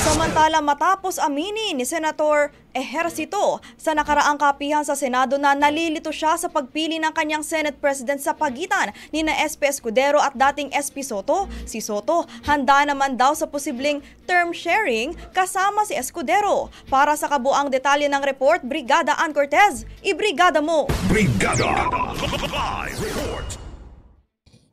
Samantala matapos aminin ni Senator Ejercito sa nakaraang kapihan sa Senado na nalilito siya sa pagpili ng kanyang Senate President sa pagitan ni na SP Escudero at dating SP Soto, si Soto handa naman daw sa posibleng term sharing kasama si Escudero. Para sa kabuang detalye ng report, Brigada Ann Cortez, ibrigada mo! Brigada Live Report.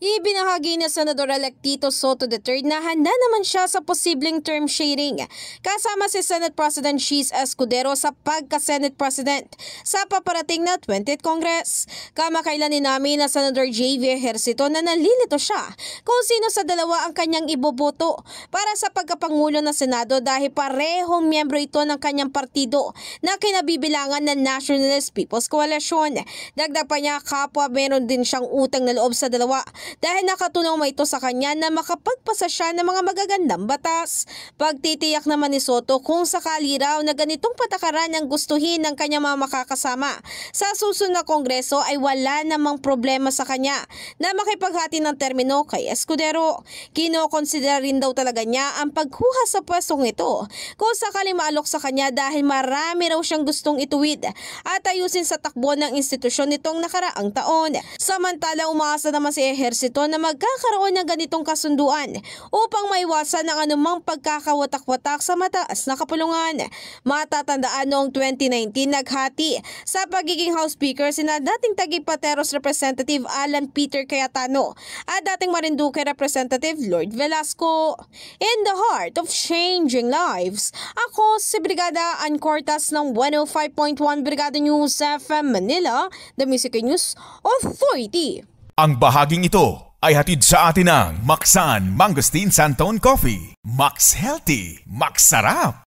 Ibinahagi na Senador-elect Tito Soto III na handa naman siya sa posibleng term sharing kasama si Senate President Chis Escudero sa pagka-Senate President sa paparating na 20th Congress. Kamakailan namin na Senador J.V. Ejercito na nalilito siya kung sino sa dalawa ang kanyang iboboto para sa pagkapangulo ng Senado dahil parehong miyembro ito ng kanyang partido na kinabibilangan ng Nationalist People's Coalition. Dagdag pa niya, kapwa meron din siyang utang na loob sa dalawa dahil nakatulong mo ito sa kanya na makapagpasa siya ng mga magagandang batas. Pagtitiyak naman ni Soto kung sakali raw na ganitong patakaran ang gustuhin ng kanyang mga makakasama sa susunod na kongreso ay wala namang problema sa kanya na makipaghati ng termino kay Escudero. Kinokonsidera rin daw talaga niya ang pagkuha sa pwestong ito kung sakali maalok sa kanya dahil marami raw siyang gustong ituwid at ayusin sa takbo ng institusyon nitong nakaraang taon. Samantala umaasa naman si Ejercito na magkakaroon ng ganitong kasunduan upang maiwasan ang anumang pagkakawatak-watak sa mataas na kapulungan. Matatandaan noong 2019 naghati sa pagiging House Speaker sina dating Taguig Pateros Representative Alan Peter Cayetano at dating Marinduque Representative Lord Velasco. In the heart of changing lives, ako si Brigada Ann Cortez ng 105.1 Brigada News FM Manila, the Music News Authority. Ang bahaging ito ay hatid sa atin ng Maxan Mangosteen Santon Coffee. Max Healthy, Max Sarap.